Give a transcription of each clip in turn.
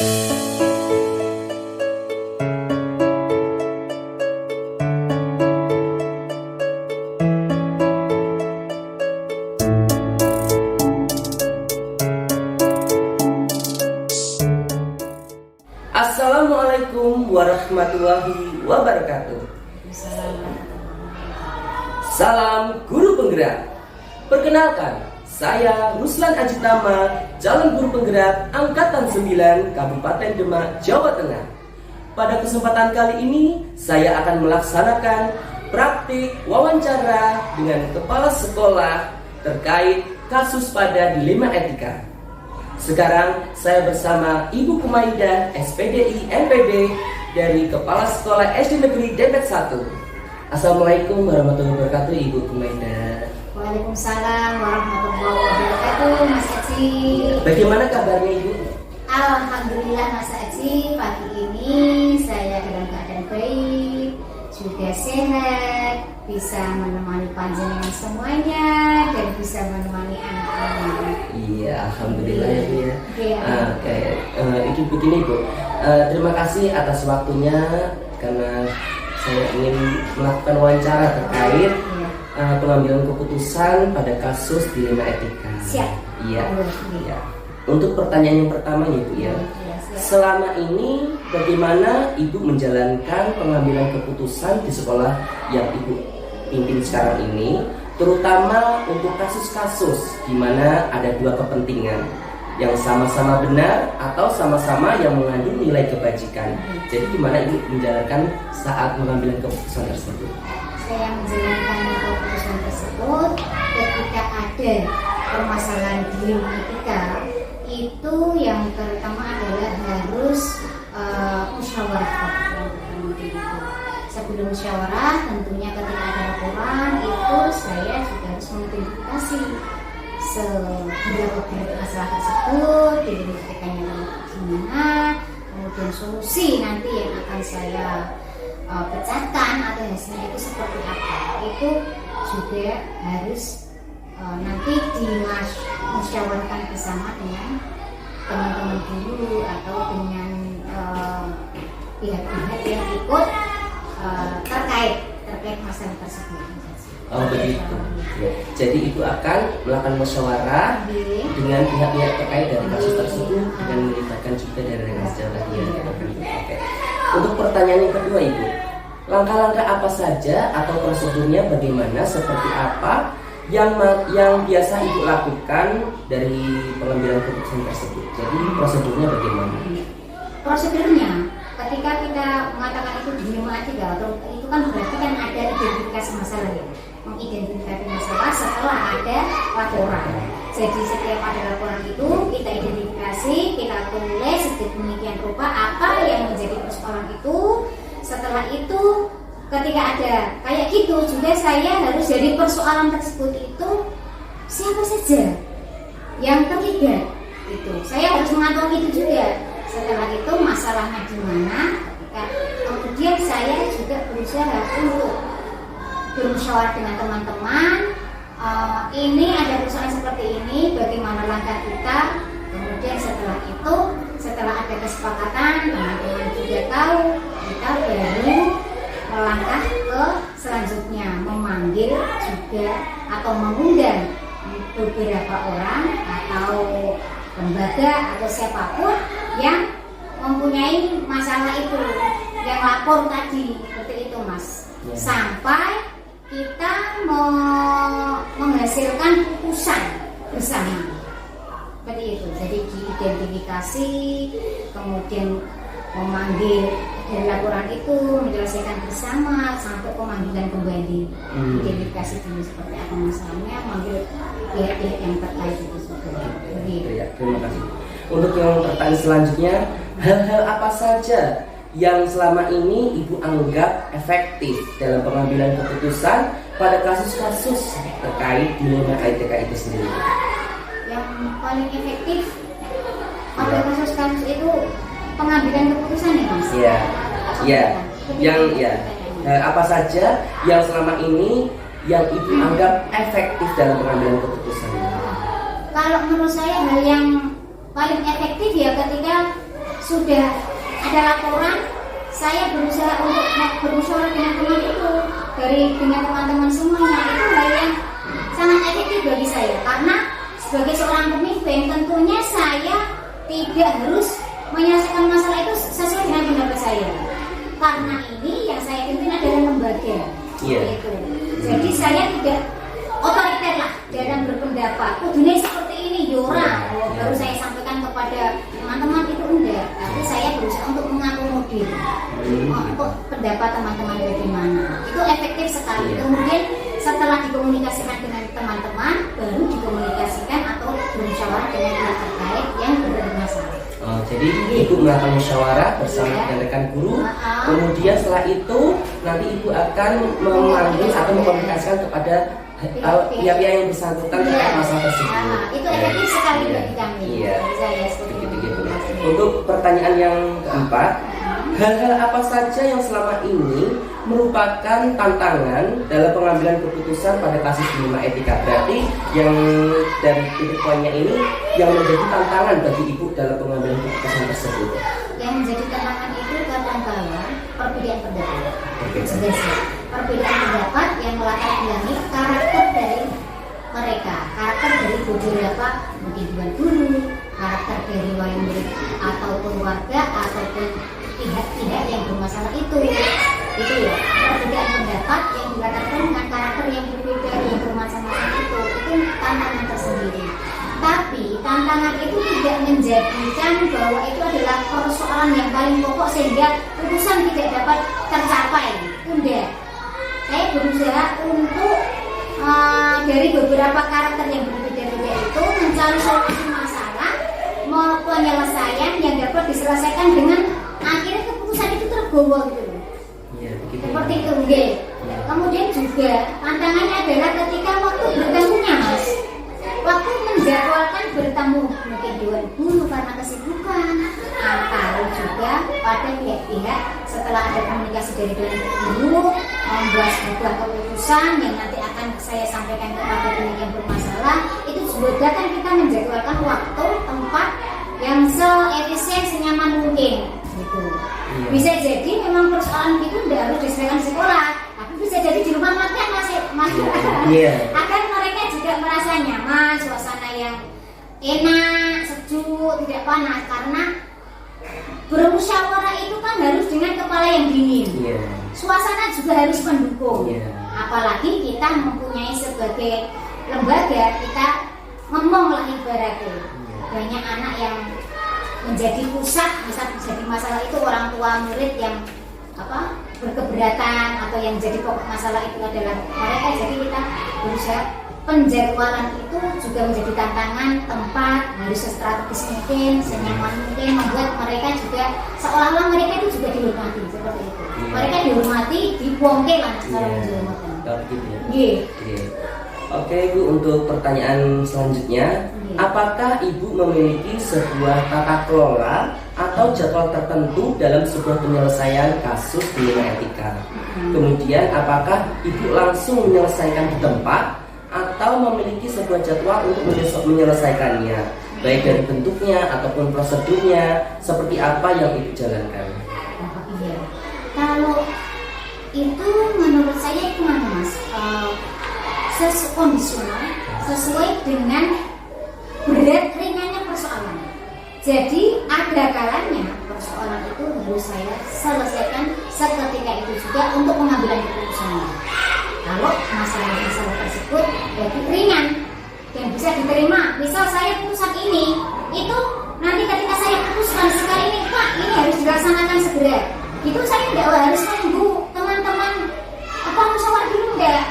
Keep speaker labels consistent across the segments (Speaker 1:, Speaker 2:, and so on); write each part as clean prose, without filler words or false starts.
Speaker 1: Assalamualaikum warahmatullahi wabarakatuh. Salam Guru Penggerak. Perkenalkan, saya Ruslan Ajitama, calon guru penggerak Angkatan 9 Kabupaten Demak, Jawa Tengah. Pada kesempatan kali ini, saya akan melaksanakan praktik wawancara dengan kepala sekolah terkait kasus pada dilema etika. Sekarang saya bersama Ibu Kumaidah, SPDI MPD dari Kepala Sekolah SD Negeri Depet 1. Assalamualaikum warahmatullahi wabarakatuh, Ibu Kumaidah.
Speaker 2: Waalaikumsalam warahmatullahi wabarakatuh, Mas Aji.
Speaker 1: Bagaimana kabarnya, Ibu?
Speaker 2: Alhamdulillah, Mas Aji. Pagi ini saya dalam keadaan baik, juga sehat, bisa menemani panjenengan semuanya dan bisa menemani anak-anak.
Speaker 1: Iya, alhamdulillah ya, Bu ya.
Speaker 2: Oke.
Speaker 1: Itu begini, Bu. Terima kasih atas waktunya karena saya ingin melakukan wawancara terkait pengambilan keputusan pada kasus dilema etika.
Speaker 2: Siap.
Speaker 1: Iya. Iya. Untuk pertanyaan yang pertama, Ibu ya. Selama ini bagaimana Ibu menjalankan pengambilan keputusan di sekolah yang Ibu pimpin sekarang ini, terutama untuk kasus-kasus di mana ada dua kepentingan yang sama-sama benar atau sama-sama yang mengandung nilai kebajikan. Jadi gimana Ibu menjalankan saat mengambil keputusan tersebut?
Speaker 2: Saya menjalankan keputusan tersebut ketika ada permasalahan dilema etika, itu yang pertama adalah harus musyawarah. Sebelum musyawarah, tentunya ketika ada laporan itu saya juga harus mengidentifikasi seberapa berat masalah tersebut, identifikasinya gimana, kemudian solusi nanti yang akan saya pecahkan atau hasilnya itu seperti apa. Itu juga harus nanti dimusyawarahkan bersama dengan teman-teman guru atau dengan pihak-pihak yang ikut terkait masalah tersebut.
Speaker 1: Oh begitu. Ya. Jadi Ibu akan melakukan musyawarah dengan pihak-pihak terkait dari kasus tersebut dan melibatkan juga dari rekan sejawat dia. Oke. Untuk pertanyaan yang kedua, Ibu, langkah-langkah apa saja atau prosedurnya bagaimana, seperti apa yang biasa Ibu lakukan dari pengambilan keputusan tersebut? Jadi prosedurnya bagaimana?
Speaker 2: Prosedurnya, ketika kita mengatakan itu dilema etika, atau itu kan berarti kan ada identifikasi masalah ya, mengidentifikasi masalah setelah ada laporan. Jadi setiap ada laporan itu kita identifikasi, kita tulis sedemikian rupa apa yang menjadi persoalan itu. Setelah itu ketika ada kayak gitu juga saya harus jadi persoalan tersebut itu siapa saja yang terlibat itu. Saya harus mengantongi itu juga. Setelah itu masalahnya di mana, kemudian saya juga berusaha untuk bermusyawarah dengan teman-teman. Ini ada persoalan seperti ini, bagaimana langkah kita. Kemudian setelah itu, setelah ada kesepakatan, teman-teman juga tahu, kita baru melangkah ke selanjutnya, memanggil juga atau mengundang beberapa orang atau lembaga atau siapapun yang mempunyai masalah itu, yang lapor tadi, seperti itu Mas. Sampai kita menghasilkan putusan bersama, seperti itu. Jadi diidentifikasi, kemudian memanggil dari laporan itu, menyelesaikan bersama sampai pemanggilan kembali. Identifikasi dulu seperti apa masalahnya, manggil pihak-pihak yang terkait itu juga.
Speaker 1: Ya, terima kasih. Untuk yang pertanyaan selanjutnya, hal-hal apa saja yang selama ini Ibu anggap efektif dalam pengambilan keputusan pada kasus-kasus terkait dilema etika itu sendiri?
Speaker 2: Yang paling efektif pada kasus-kasus itu pengambilan keputusan ya Mas?
Speaker 1: Iya. Iya. Apa saja yang selama ini yang Ibu anggap efektif dalam pengambilan keputusan?
Speaker 2: Kalau menurut saya hal yang paling efektif ya ketika sudah ada laporan, saya berusaha untuk bermusyawarah dengan teman itu dengan teman-teman semuanya. Itu hal yang sangat efektif bagi saya, karena sebagai seorang pemimpin tentunya saya tidak harus menyelesaikan masalah itu sesuai dengan pendapat saya, karena ini yang saya pimpin adalah lembaga. Gitu. Jadi saya tidak otoriter lah dalam berpendapat. Dunia seperti ini Yora, baru saya sampaikan kepada teman-teman itu enggak. Tapi saya berusaha untuk mengakomodir untuk pendapat teman-teman bagaimana. Itu efektif sekali. Kemudian setelah dikomunikasikan dengan teman-teman, baru dikomunikasikan atau bermusyawarah dengan pihak terkait yang bermasalah.
Speaker 1: Jadi ibu melakukan musyawarah bersama dengan rekan guru, kemudian setelah itu nanti ibu akan memanggil atau mengkomunikasikan kepada pihak-pihak yang bersangkutan terkait masalah tersebut.
Speaker 2: Itu efektif sekali bagi kami. Saya seperti itu.
Speaker 1: Untuk pertanyaan yang keempat, hal-hal apa saja yang selama ini merupakan tantangan dalam pengambilan keputusan pada kasus dilema etika? Berarti yang dari titik poinnya ini yang menjadi tantangan bagi ibu dalam pengambilan keputusan tersebut.
Speaker 2: Yang menjadi tantangan itu kadang-kala perbedaan pendapat. Perbedaan pendapat yang melatar belakangi karakter dari mereka, karakter dari beberapa mungkin guru, karakter dari wali murid ataupun warga ataupun pihak-pihak yang bermasalah itu ya, perbedaan pendapat yang dilatarkan dengan karakter yang berbeda yang bermasalah itu tantangan tersendiri. Tapi tantangan itu tidak menjadikan bahwa itu adalah persoalan yang paling pokok sehingga putusan tidak dapat tercapai. Tidak. Saya berusaha untuk dari beberapa karakter yang berbeda-beda itu mencari solusi masalah, penyelesaian yang dapat diselesaikan dengan akhirnya keputusan itu terbawa gitu. Seperti itu, okay. Kemudian juga tantangannya adalah ketika waktu bertemunya, Mas. Waktu menjadwalkan bertemu mungkin dewan guru karena kesibukan, atau juga pada pihak-pihak setelah ada komunikasi dari dewan guru membuat sebuah keputusan yang nanti akan saya sampaikan kepada pihak yang bermasalah, itu juga kan kita menjadwalkan waktu, tempat yang seefisien, senyaman mungkin gitu. Bisa jadi memang persoalan itu tidak harus diselesaikan di sekolah, tapi bisa jadi di rumah makan masih agar mereka juga merasa nyaman, suasana yang enak, sejuk, tidak panas. Karena bermusyawarah itu kan harus dengan kepala yang dingin. Suasana juga harus mendukung. Apalagi kita mempunyai sebagai lembaga, kita ngomong lah ibaratnya. Banyak anak yang menjadi pusat, bisa menjadi masalah itu orang tua murid yang berkeberatan atau yang jadi pokok masalah itu adalah mereka. Jadi kita berusaha penjadwalan itu juga menjadi tantangan, tempat harus strategis mungkin, senyaman mungkin, membuat mereka juga seolah-olah mereka itu juga dihormati seperti itu. Mereka dihormati, dibongke lah secara menjadi.
Speaker 1: Oke Bu, untuk pertanyaan selanjutnya, apakah Ibu memiliki sebuah tata kelola atau jadwal tertentu dalam sebuah penyelesaian kasus dilema etika? Kemudian apakah Ibu langsung menyelesaikan di tempat atau memiliki sebuah jadwal untuk menyelesaikannya, baik dari bentuknya ataupun prosedurnya, seperti apa yang Ibu jalankan?
Speaker 2: Kalau itu menurut saya itu Mas, kondisional sesuai dengan berat ringannya persoalan. Jadi ada kalanya persoalan itu harus saya selesaikan seketika itu juga untuk pengambilan keputusan. Kalau masalah-masalah tersebut jadi ringan dan bisa diterima, misal saya putusan ini, itu nanti ketika saya putuskan sekali ini Pak, ini harus dilaksanakan segera. Itu saya tidak harus menunggu teman-teman musyawarah dulu enggak.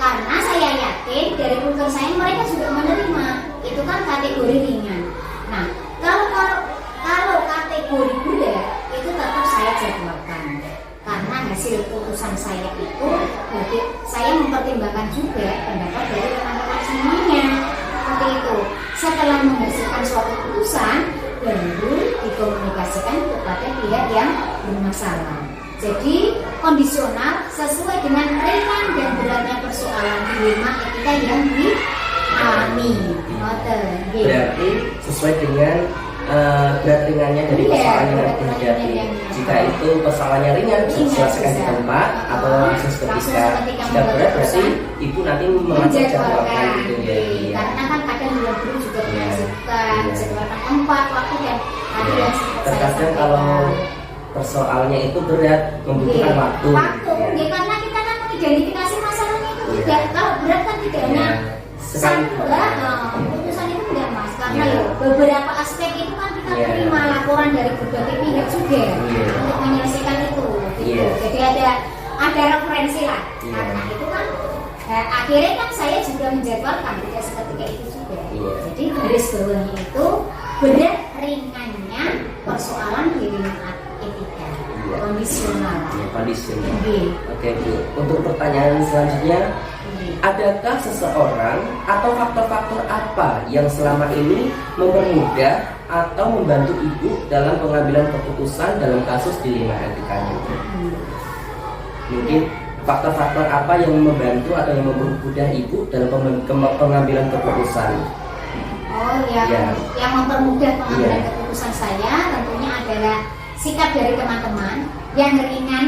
Speaker 2: Karena saya yakin dari kultur saya mereka juga menerima. Itu kan kategori ringan. Nah, kalau kategori berat itu tetap saya jadwalkan. Karena hasil putusan saya itu saya mempertimbangkan juga pendapat dari rekan-rekan semuanya. Seperti itu. Setelah menghasilkan suatu putusan, baru dikomunikasikan kepada pihak yang bermasalah. Jadi kondisional sesuai dengan ringan dan beratnya persoalan dilema etika yang dialami.
Speaker 1: Berarti sesuai dengan berat ringannya dari
Speaker 2: Iya,
Speaker 1: persoalan yang
Speaker 2: berat
Speaker 1: dihadapi.
Speaker 2: ringannya yang
Speaker 1: Jika itu persoalannya ringan, bisa diselesaikan di tempat atau langsung seketika. Jika berat berarti ibu nanti mengatur jadwalkan gitu ya. Iya.
Speaker 2: Karena kan kadang bulan guru juga punya
Speaker 1: Iya.
Speaker 2: kesibukan,
Speaker 1: Iya.
Speaker 2: jadwalkan tempat, waktu dan ada yang seperti saya
Speaker 1: Terkadang
Speaker 2: sampaikan.
Speaker 1: kalau persoalannya itu berat, membutuhkan
Speaker 2: Iya.
Speaker 1: waktu.
Speaker 2: Waktu,
Speaker 1: Iya.
Speaker 2: ya, karena kita kan mengidentifikasi masalahnya itu
Speaker 1: Iya.
Speaker 2: tidak. Kalau berat kan tidak hanya
Speaker 1: Sekali
Speaker 2: satu putusan itu tidak mas, karena
Speaker 1: Iya.
Speaker 2: ya beberapa aspek itu kan kita
Speaker 1: Iya.
Speaker 2: terima laporan dari berbagai pihak juga
Speaker 1: Iya.
Speaker 2: untuk menyelesaikan itu. Gitu.
Speaker 1: Iya.
Speaker 2: Jadi ada referensi lah.
Speaker 1: Iya.
Speaker 2: Karena itu kan akhirnya kan saya juga menjadwalkan tidak seketika itu juga.
Speaker 1: Iya.
Speaker 2: Jadi garis bawahnya itu berat ringannya persoalan di lingkungan etika
Speaker 1: Iya.
Speaker 2: kondisional.
Speaker 1: Ya, kondisional.
Speaker 2: Iya.
Speaker 1: Oke Bu, untuk pertanyaan selanjutnya,
Speaker 2: Iya.
Speaker 1: adakah seseorang atau faktor-faktor apa yang selama ini mempermudah atau membantu ibu dalam pengambilan keputusan dalam kasus dilema etikanya? Mungkin faktor-faktor apa yang membantu atau yang mempermudah ibu dalam pengambilan keputusan?
Speaker 2: Oh, yang
Speaker 1: Ya.
Speaker 2: yang mempermudah pengambilan
Speaker 1: Iya.
Speaker 2: keputusan saya tentunya adalah sikap dari teman-teman yang ringan.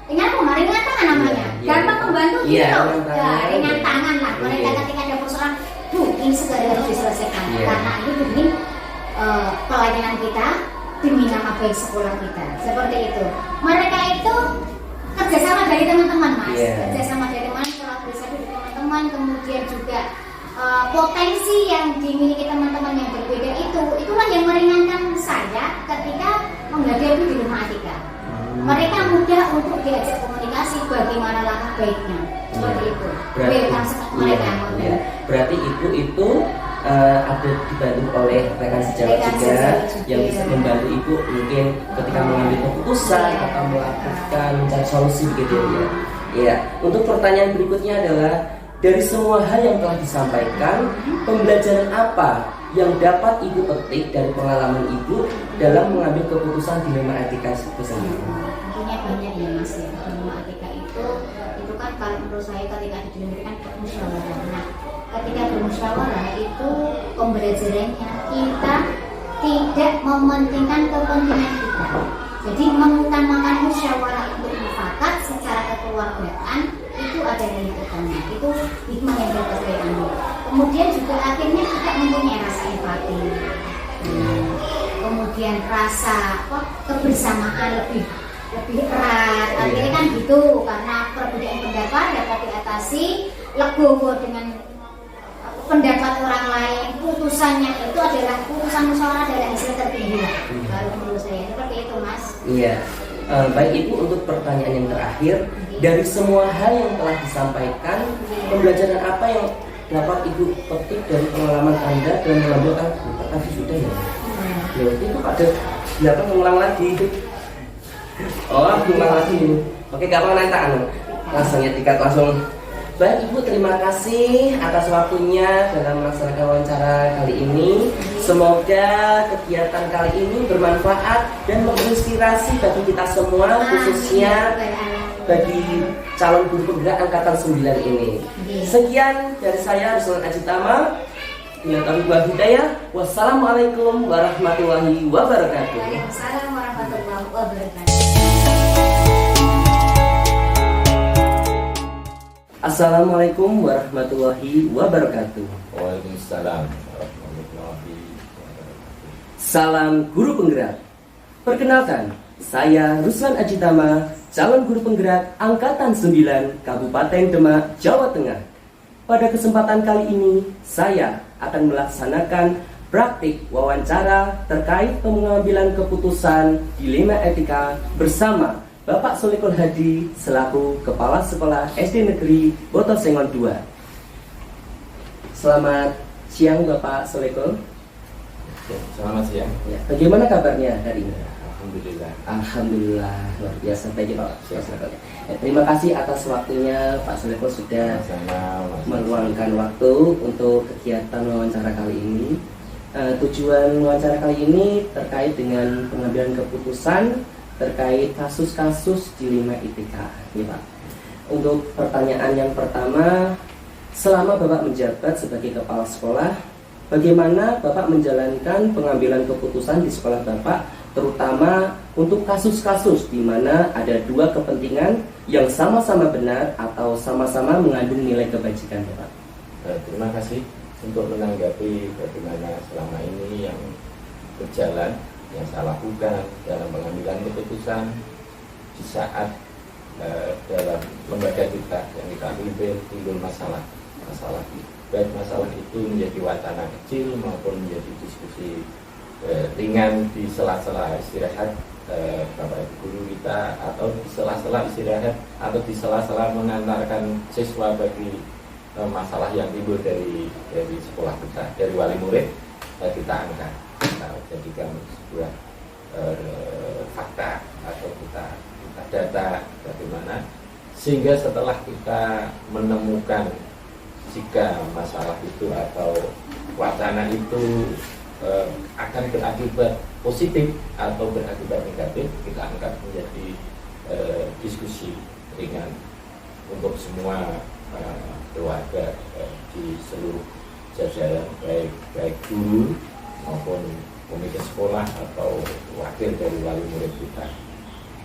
Speaker 2: Ringan apa? Ringan tangan namanya.
Speaker 1: Iya.
Speaker 2: Gampang membantu
Speaker 1: Iya,
Speaker 2: gitu.
Speaker 1: ringan tangan.
Speaker 2: Ya, ringan
Speaker 1: Iya.
Speaker 2: tangan lah. Mereka
Speaker 1: Iya.
Speaker 2: ketika ada persoalan, ini segera harus diselesaikan.
Speaker 1: Iya.
Speaker 2: Karena ini demi pelayanan kita, demi nama baik sekolah kita. Seperti itu. Mereka itu kerjasama dari teman-teman, mas.
Speaker 1: Iya.
Speaker 2: Kerjasama dari teman, kolaborasi dari teman-teman, kemudian juga potensi yang dimiliki teman-teman yang berbeda itulah yang meringankan saya ketika menghadapi di rumah etika. Mereka mudah untuk diajak komunikasi bagaimana langkah baiknya, seperti itu. Welcome mereka.
Speaker 1: Iya. Berarti ibu itu ada dibantu oleh rekan sejawat
Speaker 2: Rekan
Speaker 1: juga
Speaker 2: sejawat juga.
Speaker 1: yang bisa membantu ibu mungkin ketika mengambil keputusan
Speaker 2: Iya.
Speaker 1: atau melakukan mencari solusi begitu ya. Iya. Untuk pertanyaan berikutnya adalah, dari semua hal yang telah disampaikan, pembelajaran apa yang dapat ibu petik dari pengalaman ibu dalam mengambil keputusan dilema etika itu sendiri?
Speaker 2: Tentunya banyak ya mas ya. Dilema etika itu kan kalau menurut saya ketika didirikan bermusyawarah. Nah, ketika bermusyawarah itu pembelajarannya kita tidak mementingkan kepentingan kita. Jadi mengutamakan musyawarah untuk mufakat secara kekeluargaan itu ada yang utama. Itu hikmah yang dapat saya ambil. Kemudian juga akhirnya kita mempunyai rasa empati. Kemudian rasa kebersamaan lebih erat. Akhirnya kan gitu, karena perbedaan pendapat dapat diatasi, legowo dengan pendapat orang lain. Putusannya itu adalah putusan musyawarah adalah hasil tertinggi. Kalau menurut saya seperti itu mas.
Speaker 1: Iya. Baik ibu, untuk pertanyaan yang terakhir, dari semua hal yang telah disampaikan, pembelajaran apa yang dapat ibu petik dari pengalaman anda dalam mengambil tapi sudah ya? Ya itu ada 8 mengulang lagi. Oh, ulang lagi. Oke, gampang nanti langsung ya tiket langsung. Baik ibu, terima kasih atas waktunya dalam melaksanakan wawancara kali ini. Semoga kegiatan kali ini bermanfaat dan menginspirasi bagi kita semua, khususnya bagi calon guru penggerak angkatan 9 ini. Sekian dari saya, Ruslan Ajitama. Bila taufiq wal hidayah. Wassalamualaikum warahmatullahi wabarakatuh.
Speaker 2: Waalaikumsalam warahmatullahi wabarakatuh.
Speaker 1: Assalamualaikum warahmatullahi wabarakatuh.
Speaker 3: Waalaikumsalam warahmatullahi wabarakatuh.
Speaker 1: Salam guru penggerak. Perkenalkan, saya Ruslan Ajitama, calon guru penggerak angkatan 9 Kabupaten Demak, Jawa Tengah. Pada kesempatan kali ini, saya akan melaksanakan praktik wawancara terkait pengambilan keputusan dilema etika bersama Bapak Solikul Hadi selaku Kepala Sekolah SD Negeri Botosengon 2. Selamat siang Bapak Solikul.
Speaker 3: Selamat siang.
Speaker 1: Ya, bagaimana kabarnya hari ini?
Speaker 3: Alhamdulillah.
Speaker 1: Alhamdulillah, luar biasa. Baik Pak Solikul. Terima kasih atas waktunya Pak Solikul sudah meluangkan waktu untuk kegiatan wawancara kali ini. Tujuan wawancara kali ini terkait dengan pengambilan keputusan terkait kasus-kasus dilema etika, ya Pak. Untuk pertanyaan yang pertama, selama Bapak menjabat sebagai kepala sekolah, bagaimana Bapak menjalankan pengambilan keputusan di sekolah Bapak, terutama untuk kasus-kasus di mana ada dua kepentingan yang sama-sama benar atau sama-sama mengandung nilai kebajikan, Bapak?
Speaker 3: Terima kasih untuk menanggapi bagaimana selama ini yang berjalan, yang saya lakukan dalam pengambilan keputusan di saat dalam lembaga kita yang kita pimpin timbul masalah baik masalah itu menjadi wacana kecil maupun menjadi diskusi ringan di sela-sela istirahat Bapak Ibu guru kita, atau di sela-sela istirahat atau di sela-sela mengantarkan siswa bagi masalah yang timbul dari sekolah kita, dari wali murid, kita angkat, kita jadikan sebuah fakta atau kita data bagaimana, sehingga setelah kita menemukan jika masalah itu atau wacana itu akan berakibat positif atau berakibat negatif, kita angkat menjadi diskusi ringan untuk semua keluarga di seluruh jajaran, baik guru maupun komite sekolah atau wakil dari wali murid kita.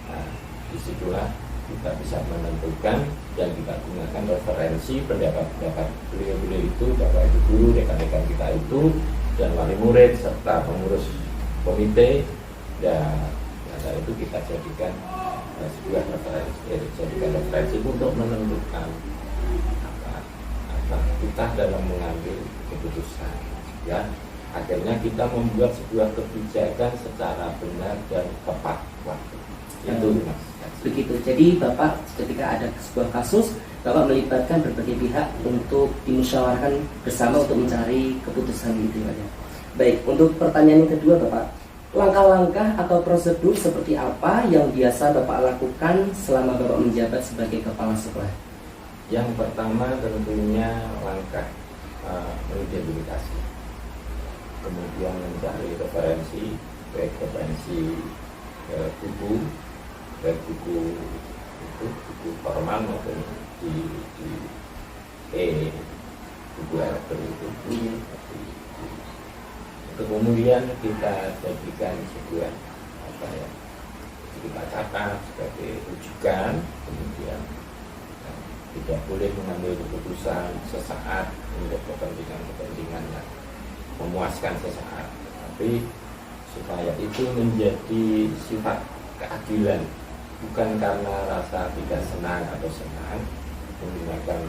Speaker 3: Nah, disitulah kita bisa menentukan dan kita gunakan referensi pendapat-pendapat beliau-beliau itu, Bapak Ibu guru, rekan-rekan kita itu, dan wali murid serta pengurus komite. Dan saat itu kita jadikan sebuah referensi untuk menentukan apa kita dalam mengambil keputusan, ya. Akhirnya kita membuat sebuah kebijakan secara benar dan tepat waktu. Itu Mas.
Speaker 1: Begitu. Jadi Bapak ketika ada sebuah kasus, Bapak melibatkan berbagai pihak untuk dimusyawarahkan bersama untuk mencari keputusan gitu ya. Baik, untuk pertanyaan yang kedua Bapak, langkah-langkah atau prosedur seperti apa yang biasa Bapak lakukan selama Bapak menjabat sebagai kepala sekolah?
Speaker 3: Yang pertama tentunya langkah mengidentifikasi, kemudian mencari referensi, baik referensi buku, baik buku formal maupun di buku elektronik itu. Kemudian kita jadikan sebuah kita catat sebagai rujukan, kemudian tidak boleh mengambil keputusan sesaat untuk kepentingan yang memuaskan sesaat, tapi supaya itu menjadi sifat keadilan, bukan karena rasa tidak senang atau senang, menggunakan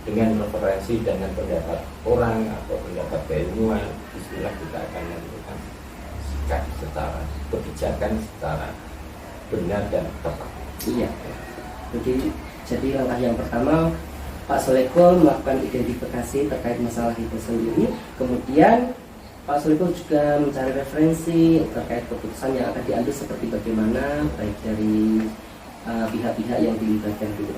Speaker 3: dengan referensi dengan pendapat orang atau pendapat keilmuan. Istilah kita akan menentukan sikap secara kebijakan secara benar dan tepat.
Speaker 1: Iya. Jadi langkah yang pertama, Pak Soleko melakukan identifikasi terkait masalah itu sendiri. Kemudian Pak Soleko juga mencari referensi terkait keputusan yang akan diambil seperti bagaimana, baik dari pihak-pihak yang dilibatkan dulu.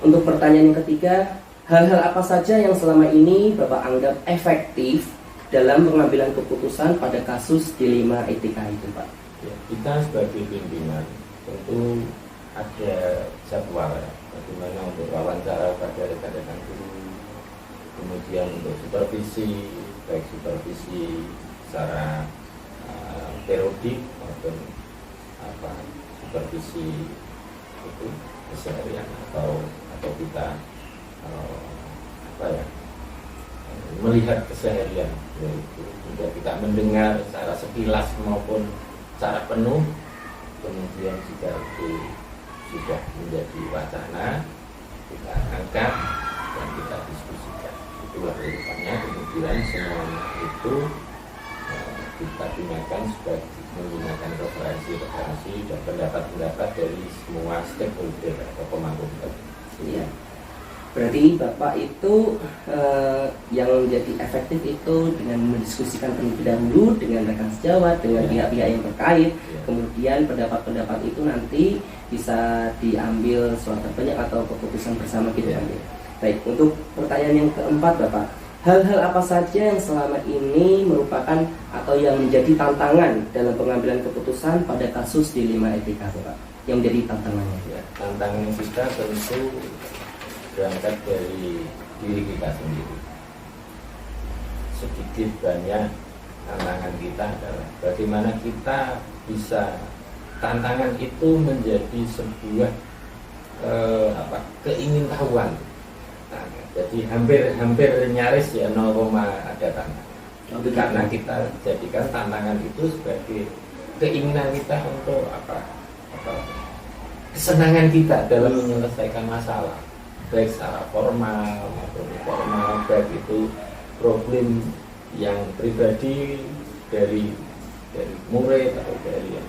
Speaker 1: Untuk pertanyaan yang ketiga, hal-hal apa saja yang selama ini Bapak anggap efektif dalam pengambilan keputusan pada kasus dilema etika itu, Pak?
Speaker 3: Ya, kita sebagai pimpinan tentu ada jadwal bagaimana untuk wawancara pada rekan-rekan guru, kemudian untuk supervisi, baik supervisi secara periodik maupun supervisi itu keseharian atau kita melihat keseharian, yaitu juga kita mendengar secara sekilas maupun secara penuh. Kemudian jika itu sudah menjadi wacana, kita angkat dan kita diskusikan. Itulah urutannya. Kemudian semuanya itu kita gunakan sebagai menggunakan referensi dan pendapat-pendapat dari semua stakeholder atau pemangku kepentingan.
Speaker 1: Iya. Berarti Bapak itu yang menjadi efektif itu dengan mendiskusikan terlebih dahulu dengan rekan sejawat, dengan pihak-pihak yang terkait. Kemudian pendapat-pendapat itu nanti bisa diambil suatu banyak atau keputusan bersama gitu kan. Baik, untuk pertanyaan yang keempat Bapak, hal-hal apa saja yang selama ini merupakan atau yang menjadi tantangan dalam pengambilan keputusan pada kasus dilema etika Bapak? Yang menjadi tantangannya?
Speaker 3: Ya, tantangan kita tentu berangkat dari diri kita sendiri. sedikit banyak tantangan kita adalah bagaimana kita bisa tantangan itu menjadi sebuah keingintahuan. Nah, jadi hampir nyaris ya 0, ada tantangan. Karena kita jadikan tantangan itu sebagai keinginan kita untuk kesenangan kita dalam menyelesaikan masalah, baik secara formal maupun informal, baik itu problem yang pribadi dari murid atau dari yang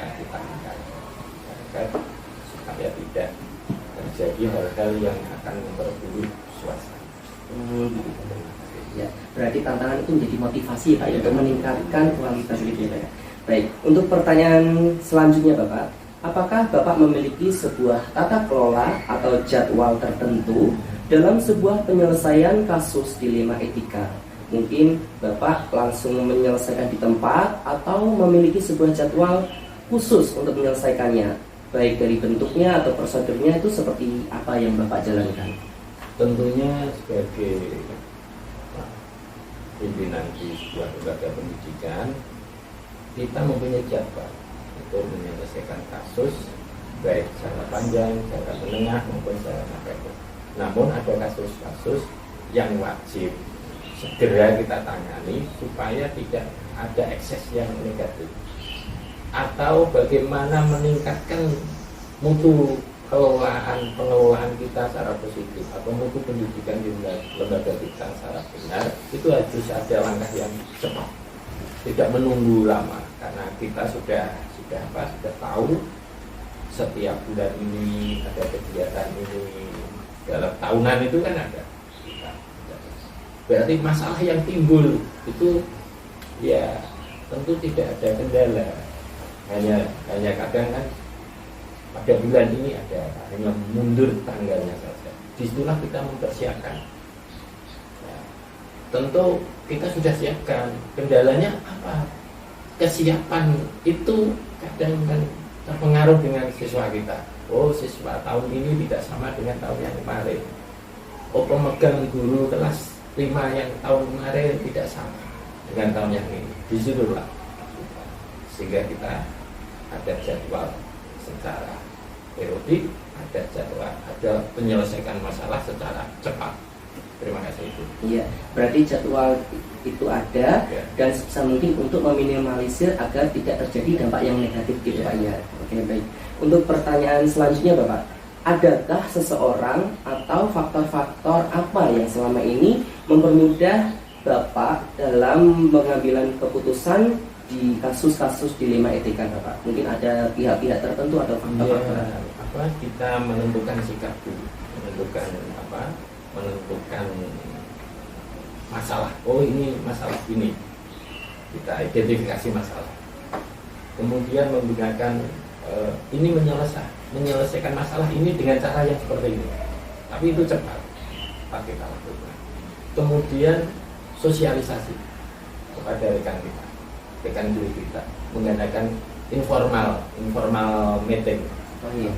Speaker 3: kita angkat, supaya tidak terjadi hal-hal yang akan memperburuk suasana.
Speaker 1: Ya, berarti tantangan itu menjadi motivasi Pak ya, untuk meningkatkan kualitas hidup ya. Baik, untuk pertanyaan selanjutnya Bapak, apakah Bapak memiliki sebuah tata kelola atau jadwal tertentu dalam sebuah penyelesaian kasus dilema etika? Mungkin Bapak langsung menyelesaikan di tempat atau memiliki sebuah jadwal khusus untuk menyelesaikannya, baik dari bentuknya atau prosedurnya itu seperti apa yang Bapak jalankan?
Speaker 3: Tentunya sebagai pimpinan di sebuah lembaga pendidikan, kita mempunyai jadwal untuk menyelesaikan kasus baik jangka panjang, jangka menengah maupun jangka pendek. Namun ada kasus-kasus yang wajib segera kita tangani supaya tidak ada ekses yang negatif, atau bagaimana meningkatkan mutu pengelolaan kita secara positif atau mutu pendidikan di lembaga kita secara benar, itu harus ada langkah yang cepat, tidak menunggu lama, karena kita sudah tahu setiap bulan ini ada kegiatan ini, dalam tahunan itu kan ada. Berarti masalah yang timbul itu ya tentu tidak ada kendala, hanya kadang kan pada bulan ini ada hanya mundur tanggalnya saja. Disitulah kita mempersiapkan. Ya, tentu kita sudah siapkan. Kendalanya apa? Kesiapan itu kadang kan terpengaruh dengan siswa kita. Oh, siswa tahun ini tidak sama dengan tahun yang kemarin. Oh, pemegang guru kelas 5 yang tahun kemarin tidak sama dengan tahun yang ini. Disitulah sehingga kita ada jadwal secara periodik, ada jadwal, ada menyelesaikan masalah secara cepat. Terima kasih Ibu. Iya, berarti jadwal itu ada ya, dan sebisa mungkin untuk meminimalisir agar tidak terjadi dampak yang negatif gitu Pak ya. Oke, baik. Untuk pertanyaan selanjutnya Bapak, adakah seseorang atau faktor-faktor apa yang selama ini mempermudah Bapak dalam pengambilan keputusan di kasus-kasus dilema etika Bapak? Mungkin ada pihak-pihak tertentu atau faktor-faktor kita menentukan sikap dulu, menentukan masalah. Oh, ini masalah ini, kita identifikasi masalah, kemudian menggunakan ini menyelesaikan masalah ini dengan cara yang seperti ini, tapi itu cepat kita lakukan. Kemudian sosialisasi kepada rekan kita menggunakan informal meeting.
Speaker 1: Oh iya.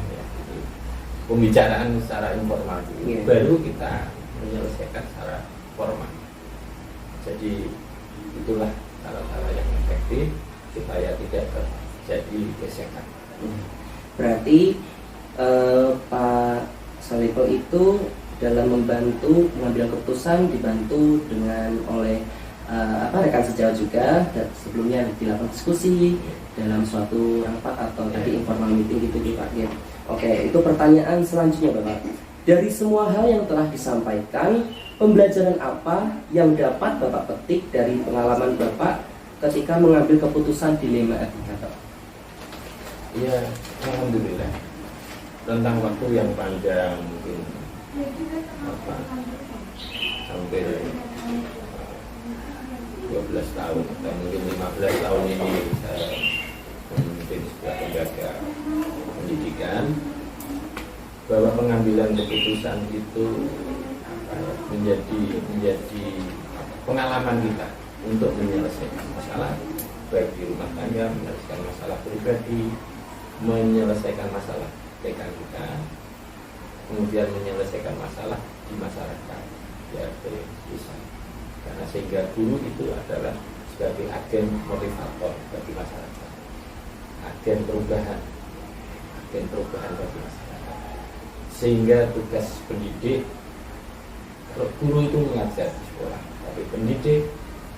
Speaker 3: Pembicaraan secara informal dulu,
Speaker 1: iya,
Speaker 3: baru kita menyelesaikan secara formal. Jadi itulah cara-cara yang efektif supaya tidak terjadi gesekan.
Speaker 1: Berarti Pak Solepo itu dalam membantu mengambil keputusan dibantu dengan oleh rekan sejawat juga, dan sebelumnya dilakukan diskusi dalam suatu rapat atau tadi informal meeting gitu Pak ya. Oke, itu pertanyaan selanjutnya Bapak. Dari semua hal yang telah disampaikan, pembelajaran apa yang dapat Bapak petik dari pengalaman Bapak ketika mengambil keputusan dilema etika Bapak?
Speaker 3: Ya, alhamdulillah. Tentang waktu yang panjang, mungkin hampir 12 tahun atau mungkin 15 tahun ini saya memimpin sebuah lembaga pendidikan, bahwa pengambilan keputusan itu menjadi pengalaman kita untuk menyelesaikan masalah baik di rumah tangga, menyelesaikan masalah pribadi, menyelesaikan masalah rekan kita, kemudian menyelesaikan masalah di masyarakat, di RT, desa. Karena sehingga guru itu adalah sebagai agen motivator bagi masyarakat, agen perubahan bagi masyarakat. Sehingga tugas pendidik, kalau guru itu mengajar di sekolah, tapi pendidik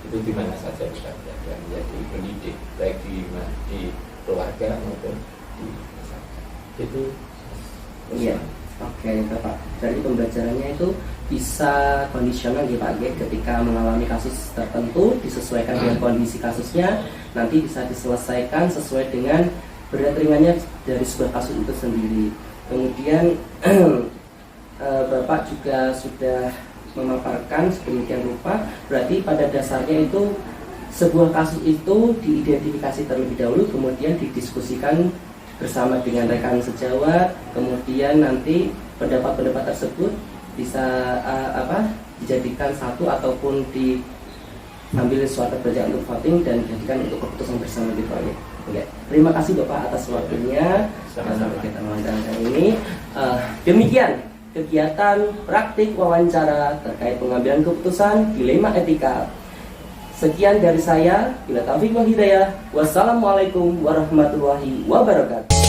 Speaker 3: itu di mana saja bisa menjadi pendidik, baik di keluarga maupun di masyarakat. Itu
Speaker 1: Iya. Oke, Bapak. Dari pembelajarannya itu bisa kondisional ya Pak, ya, ketika mengalami kasus tertentu disesuaikan dengan kondisi kasusnya, nanti bisa diselesaikan sesuai dengan berat ringannya dari sebuah kasus itu sendiri. Kemudian Bapak juga sudah memaparkan sedemikian rupa, berarti pada dasarnya itu sebuah kasus itu diidentifikasi terlebih dahulu, kemudian didiskusikan bersama dengan rekan sejawat, kemudian nanti pendapat-pendapat tersebut bisa dijadikan satu ataupun diambil suatu kerja untuk voting dan dijadikan untuk keputusan bersama gitu ya. Oke. Terima kasih Bapak atas waktunya sampai kita mengadakan ini. Demikian kegiatan praktik wawancara terkait pengambilan keputusan dilema etika. Sekian dari saya, bila taufiq wal hidayah. Wassalamualaikum warahmatullahi wabarakatuh.